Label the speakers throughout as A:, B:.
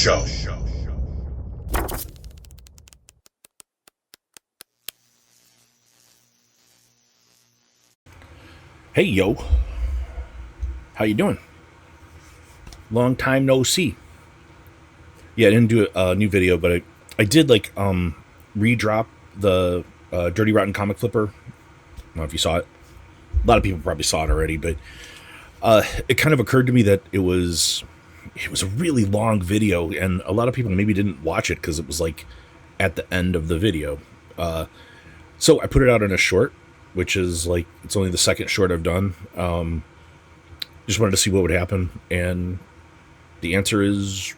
A: Show.
B: Hey yo, how you doing? Long time no see. Yeah, I didn't do a new video, but I did like redrop the Dirty Rotten Comic Flipper. I don't know if you saw it. A lot of people probably saw it already, but it kind of occurred to me that it was a really long video, and a lot of people maybe didn't watch it because it was like at the end of the video. So I put it out in a short, which is like it's only the second short I've done. Just wanted to see what would happen, and the answer is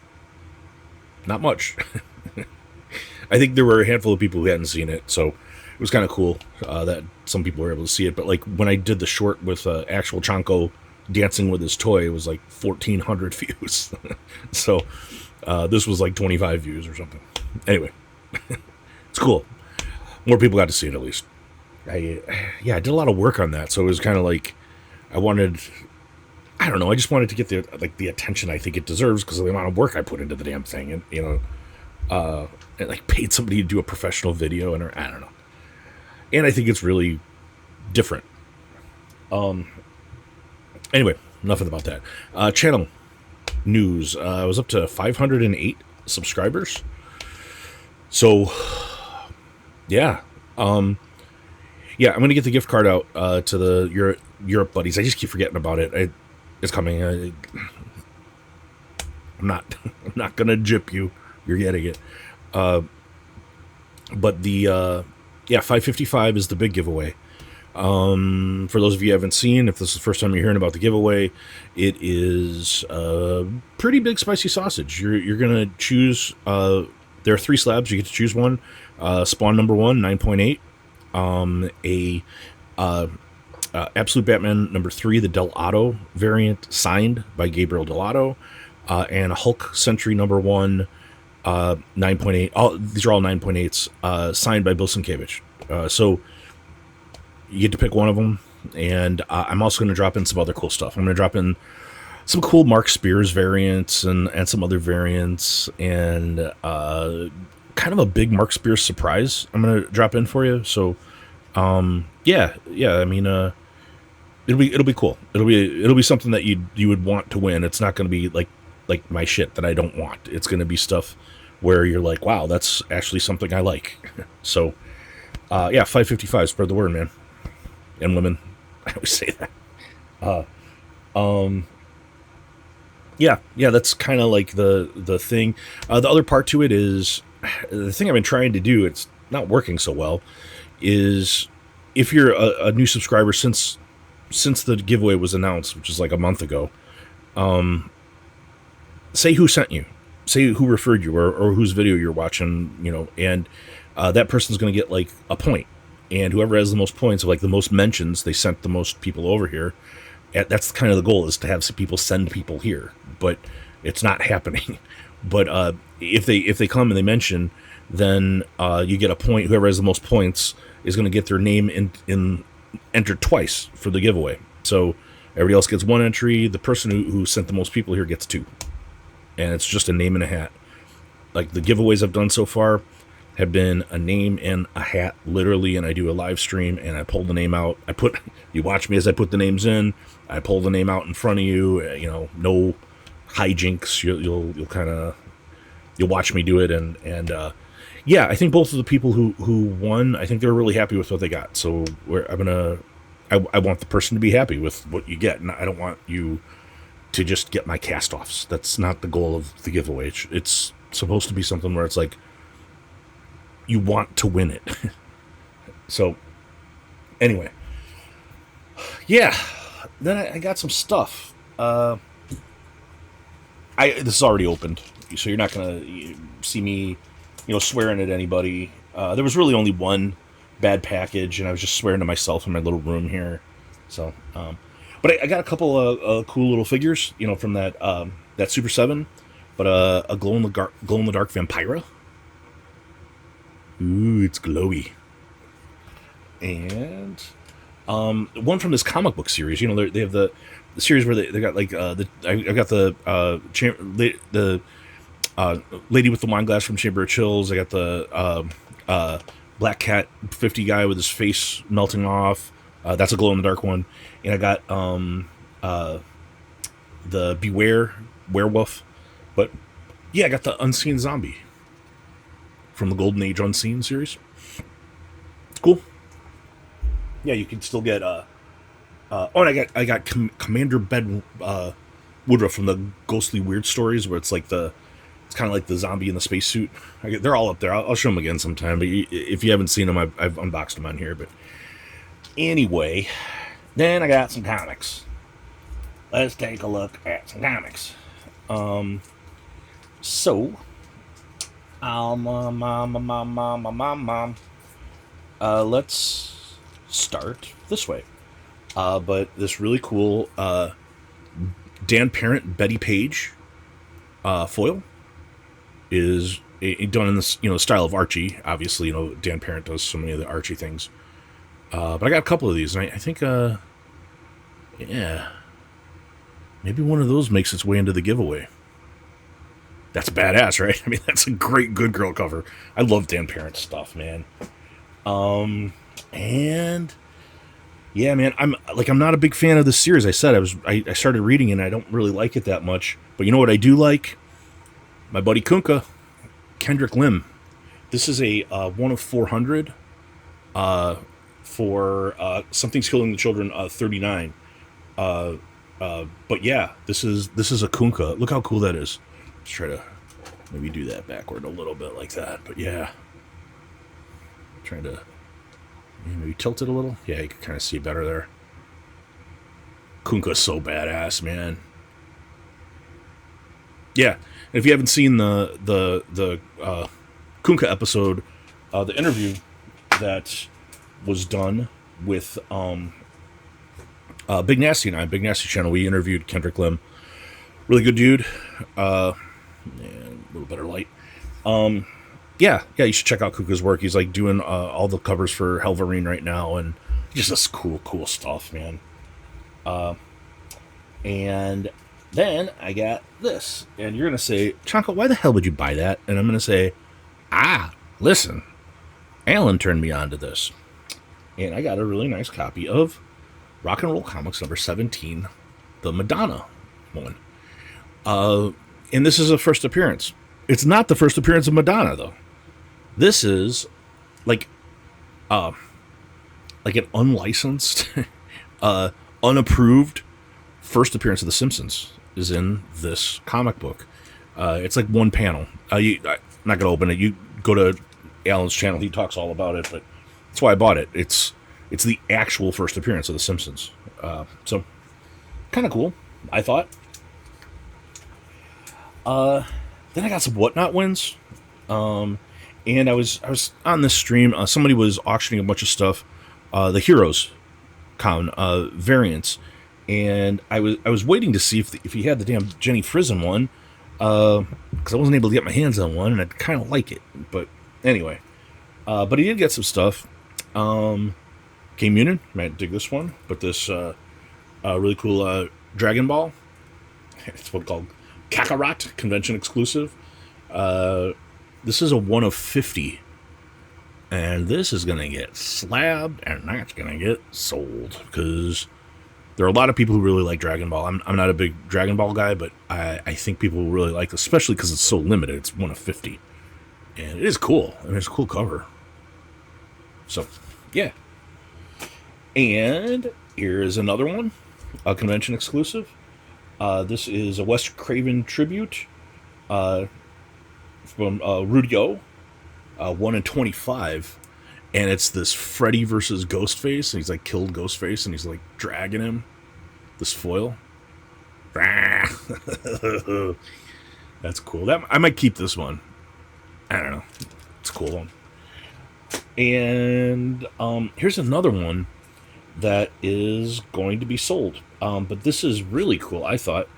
B: not much. I think there were a handful of people who hadn't seen it, so it was kind of cool that some people were able to see it. But like when I did the short with actual Chonko dancing with his toy, it was like 1,400 views. So this was like 25 views or something. Anyway, it's cool. More people got to see it at least. I did a lot of work on that, so it was kind of like I don't know, I just wanted to get the attention I think it deserves because of the amount of work I put into the damn thing, and and like paid somebody to do a professional video, and I don't know, and I think it's really different. Anyway, enough about that. Channel news. I was up to 508 subscribers, so yeah. Yeah, I'm gonna get the gift card out to the Europe buddies. I just keep forgetting about it. It's coming. I'm not gonna jip you. You're getting it. But the 555 is the big giveaway. For those of you who haven't seen, if this is the first time you're hearing about the giveaway, it is a pretty big spicy sausage. You're gonna choose. There are 3 slabs. You get to choose one. Spawn number 1, 9.8. Absolute Batman number 3, the Del Otto variant, signed by Gabriel Del Otto, and Hulk Sentry number 1, 9.8. These are all 9.8s, signed by Bill Sienkiewicz. So you get to pick one of them, and I'm also going to drop in some other cool stuff. I'm going to drop in some cool Mark Spears variants and some other variants, and kind of a big Mark Spears surprise I'm going to drop in for you. So yeah. I mean, it'll be cool. It'll be something that you would want to win. It's not going to be like my shit that I don't want. It's going to be stuff where you're like, wow, that's actually something I like. So, 555, spread the word, man. And women. I always say that. Yeah, that's kind of like the thing. The other part to it is the thing I've been trying to do. It's not working so well. Is if you're a new subscriber since the giveaway was announced, which is like a month ago, say who sent you, say who referred you, or whose video you're watching, and that person's going to get like a point, and whoever has the most points, of like the most mentions, they sent the most people over here. That's kind of the goal, is to have some people send people here, but it's not happening. But if they come and they mention, then you get a point. Whoever has the most points is going to get their name entered twice for the giveaway. So everybody else gets 1 entry. The person who sent the most people here gets 2. And it's just a name and a hat. Like the giveaways I've done so far have been a name and a hat, literally, and I do a live stream and I pull the name out. You watch me as I put the names in. I pull the name out in front of you. No hijinks. You'll watch me do it, and I think both of the people who won, I think they were really happy with what they got. So I want the person to be happy with what you get, and I don't want you to just get my cast-offs. That's not the goal of the giveaway. It's supposed to be something where it's like you want to win it. So anyway, yeah. Then I got some stuff. This is already opened, so you're not gonna see me, swearing at anybody. There was really only one bad package, and I was just swearing to myself in my little room here. So, but I got a couple of cool little figures, from that Super 7, but a glow in the dark Vampira. Ooh, it's glowy. And one from this comic book series. They have the series where they got like I got the Lady with the Wine Glass from Chamber of Chills. I got the Black Cat 50 guy with his face melting off. That's a glow in the dark one. And I got the Beware werewolf. But yeah, I got the Unseen Zombie from the Golden Age Unseen series. It's cool. Yeah, you can still get and I got Commander Bed Woodruff from the Ghostly Weird Stories, where it's kind of like the zombie in the spacesuit. They're all up there. I'll show them again sometime. But if you haven't seen them, I've unboxed them on here. But anyway, then I got some comics. Let's take a look at some comics. Let's start this way. But this really cool Dan Parent Betty Page foil is done in this style of Archie. Obviously, Dan Parent does so many of the Archie things. But I got a couple of these, and I think yeah, maybe one of those makes its way into the giveaway. That's badass, right? I mean, that's a great Good Girl cover. I love Dan Parent stuff, man. And yeah, man, I'm not a big fan of this series. I said I started reading it and I don't really like it that much. But you know what I do like? My buddy Chonko, Kendrick Lim. This is a 1 of 400 for Something's Killing the Children 39. But yeah, this is a Chonko. Look how cool that is. Let's try to maybe do that backward a little bit like that. But yeah, trying to maybe tilt it a little. Yeah, you can kind of see better there. Chonko's so badass, man. Yeah, and if you haven't seen the Chonko episode, the interview that was done with Big Nasty and I, Big Nasty channel, we interviewed Kendrick Lim. Really good dude. A little better light. Yeah, you should check out Chonko's work. He's like doing all the covers for Helverine right now, and just this cool stuff, man. And then I got this, and you're gonna say, Chonko, why the hell would you buy that? And I'm gonna say, listen, Alan turned me on to this, and I got a really nice copy of Rock and Roll Comics number 17, the Madonna one. And this is a first appearance. It's not the first appearance of Madonna, though. This is like an unlicensed, unapproved first appearance of The Simpsons is in this comic book. It's like one panel. I'm not gonna open it. You go to Alan's channel. He talks all about it, but that's why I bought it. It's the actual first appearance of The Simpsons. So kind of cool, I thought. Then I got some Whatnot wins. And I was on this stream. Somebody was auctioning a bunch of stuff, the Heroes Con variants, and I was waiting to see if he had the damn Jenny Frison one, because I wasn't able to get my hands on one, and I kind of like it. But anyway, but he did get some stuff. K-Munin, might dig this one, but this really cool Dragon Ball. It's what called Kakarot, convention exclusive. This is a 1 of 50. And this is going to get slabbed, and that's going to get sold. Because there are a lot of people who really like Dragon Ball. I'm not a big Dragon Ball guy, but I think people will really like this, especially because it's so limited. It's 1 of 50. And it is cool. I mean, it's a cool cover. So, yeah. And here's another one. A convention exclusive. This is a Wes Craven tribute. From Rudy O, 1 in 25, and it's this Freddy versus Ghostface, and he's like killed Ghostface, and he's like dragging him, this foil. That's cool. I might keep this one. I don't know. It's a cool one. And here's another one that is going to be sold. But this is really cool, I thought.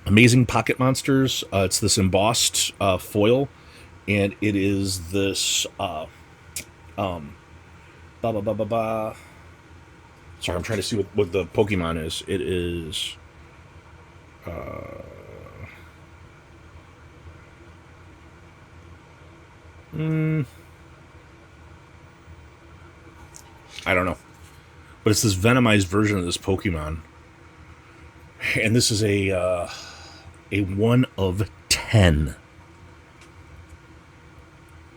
B: Amazing Pocket Monsters. It's this embossed foil, and it is this Sorry, I'm trying to see what the Pokemon is. It is I don't know. But it's this venomized version of this Pokemon. And this is a 1 of 10.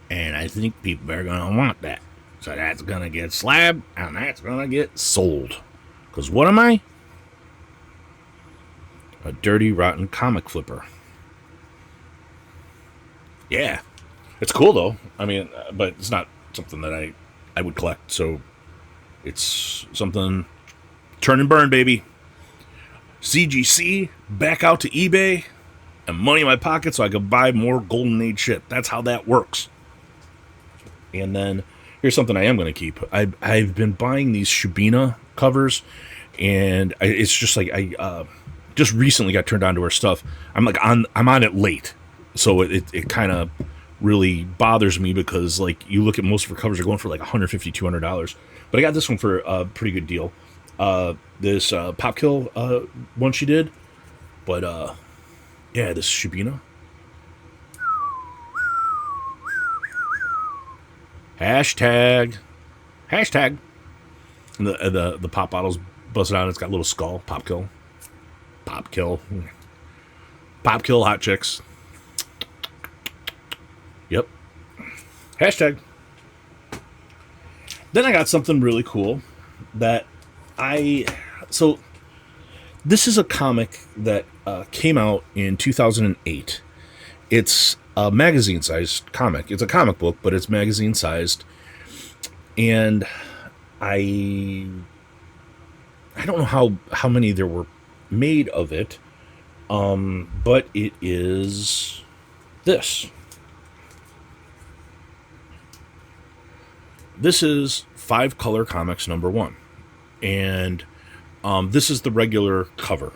B: And I think people are going to want that. So that's going to get slabbed, and that's going to get sold. Because what am I? A dirty, rotten comic flipper. Yeah. It's cool, though. I mean, but it's not something that I would collect. So it's something... Turn and burn, baby. CGC, back out to eBay, and money in my pocket so I could buy more Golden Age shit. That's how that works. And then here's something I am going to keep. I've been buying these Shibina covers, and it's just like I just recently got turned on to her stuff. I'm on it late, so it kind of really bothers me because like you look at most of her covers are going for like $150, $200, but I got this one for a pretty good deal. This Pop Kill one she did, but yeah, this Shibina. Hashtag. And the pop bottle's busted out. It's got a little skull. Pop Kill. Hot chicks. Yep. Hashtag. Then I got something really cool that so this is a comic that came out in 2008. It's a magazine-sized comic. It's a comic book, but it's magazine-sized. And I don't know how many there were made of it, but it is this. This is 5 Color Comics #1. And this is the regular cover.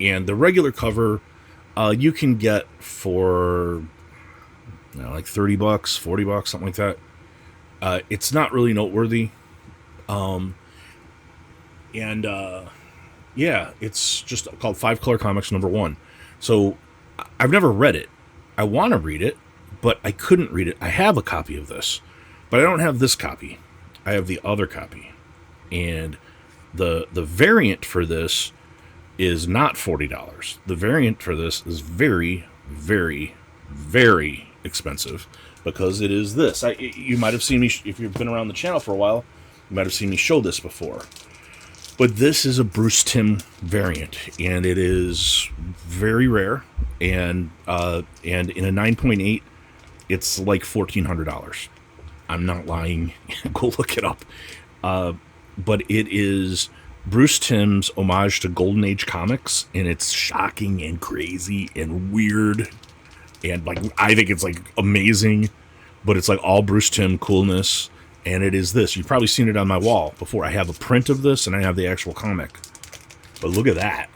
B: And the regular cover you can get for like $30, $40, something like that. It's not really noteworthy. Yeah, it's just called 5 Color Comics #1. So I've never read it. I want to read it, but I couldn't read it. I have a copy of this, but I don't have this copy. I have the other copy. And the variant for this is not $40. The variant for this is very, very, very expensive because it is this. You might have seen me, if you've been around the channel for a while, you might have seen me show this before. But this is a Bruce Timm variant, and it is very rare. And in a 9.8, it's like $1,400. I'm not lying. Go look it up. But it is Bruce Timm's homage to Golden Age comics, and it's shocking and crazy and weird, and like I think it's like amazing, but it's like all Bruce Timm coolness. And it is this. You've probably seen it on my wall before. I have a print of this, and I have the actual comic. But look at that.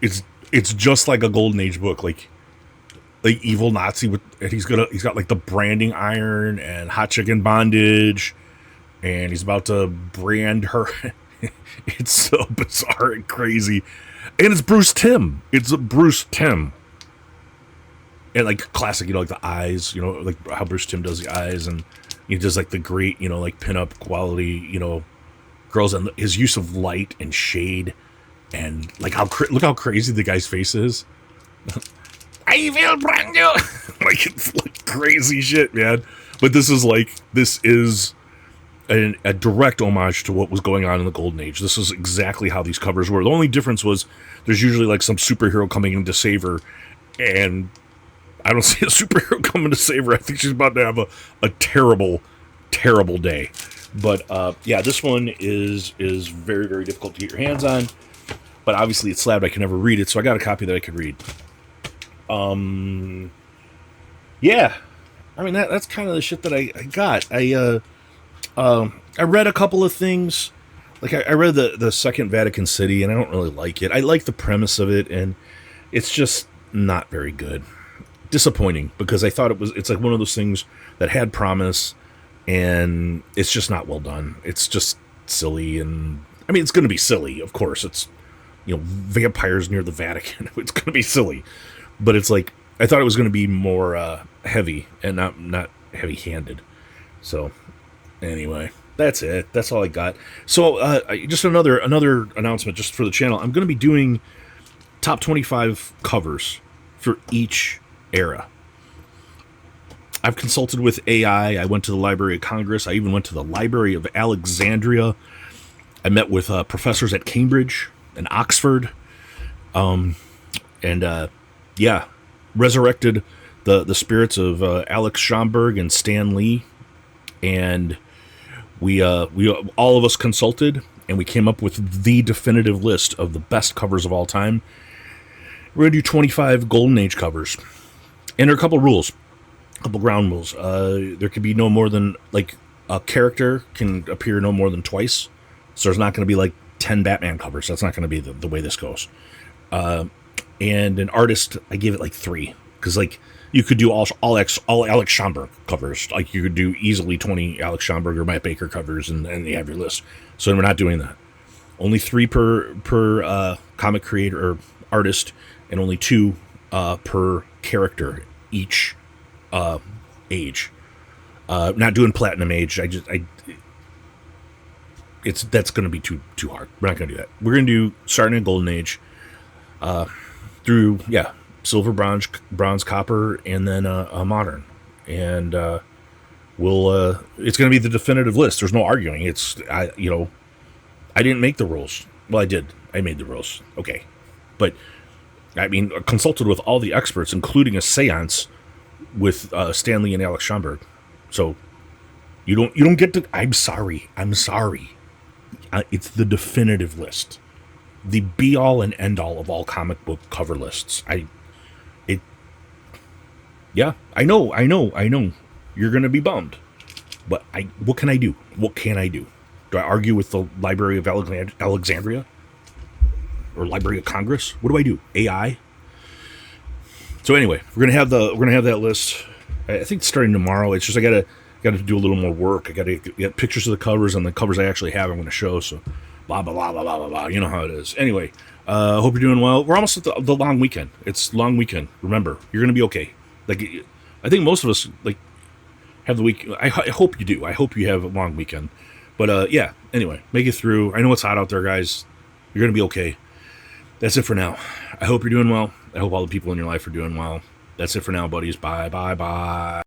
B: It's just like a Golden Age book, like evil Nazi with, and he's got like the branding iron and hot chicken bondage, and he's about to brand her. It's so bizarre and crazy, and it's Bruce Timm. It's a Bruce Timm, and like classic, like the eyes, like how Bruce Timm does the eyes, and he does like the great, like pinup quality, girls, and his use of light and shade, and like look how crazy the guy's face is. I will brand you. Like it's like crazy shit, man. But this is a direct homage to what was going on in the Golden Age. This is exactly how these covers were. The only difference was there's usually like some superhero coming in to save her, and I don't see a superhero coming to save her. I think she's about to have a terrible, terrible day. But yeah, this one is very, very difficult to get your hands on. But obviously it's slabbed. I can never read it, so I got a copy that I could read. Yeah, I mean that's kind of the shit that I got. I read a couple of things. Like I read the Second Vatican City, and I don't really like it. I like the premise of it, and it's just not very good. Disappointing, because I thought it's like one of those things that had promise, and it's just not well done. It's just silly, and I mean it's going to be silly, of course. It's vampires near the Vatican. It's going to be silly, but it's like I thought it was going to be more heavy and not heavy-handed. So anyway, that's it. That's all I got. So just another announcement just for the channel. I'm going to be doing top 25 covers for each era. I've consulted with AI. I went to the Library of Congress. I even went to the Library of Alexandria. I met with professors at Cambridge and Oxford. Resurrected the spirits of Alex Schomburg and Stan Lee. And we all of us consulted, and we came up with the definitive list of the best covers of all time. We're going to do 25 Golden Age covers. And there are a couple rules. Couple ground rules. There could be no more than, like, a character can appear no more than twice. So there's not going to be like 10 Batman covers. That's not going to be the way this goes. And an artist, I gave it like 3, because like you could do all Alex Schomburg covers. Like you could do easily 20 Alex Schomburg or Matt Baker covers, and you have your list. So we're not doing that. Only 3 per comic creator or artist, and only 2 per character each age. Not doing Platinum Age. That's going to be too hard. We're not going to do that. We're going to do starting in Golden Age, through silver, bronze, copper, and then modern. And it's going to be the definitive list. There's no arguing. I didn't make the rules. Well, I did. I made the rules. Okay, but I mean, I consulted with all the experts, including a séance with Stan Lee and Alex Schomburg. So you don't get to. I'm sorry. It's the definitive list, the be all and end all of all comic book cover lists. I know. You're gonna be bummed, but what can I do? Do I argue with the Library of Alexandria or Library of Congress? What do I do? AI. So anyway, we're gonna have that list. I think starting tomorrow. It's just I gotta do a little more work. I gotta get pictures of the covers, and the covers I actually have I'm gonna show. So blah blah blah blah blah blah blah. You know how it is. Anyway, hope you're doing well. We're almost at the long weekend. It's long weekend. Remember, you're gonna be okay. Like I think most of us like have the week. I hope you do. I hope you have a long weekend. But anyway, make it through. I know it's hot out there, guys. You're gonna be okay. That's it for now. I hope you're doing well. I hope all the people in your life are doing well. That's it for now, buddies. Bye, bye, bye.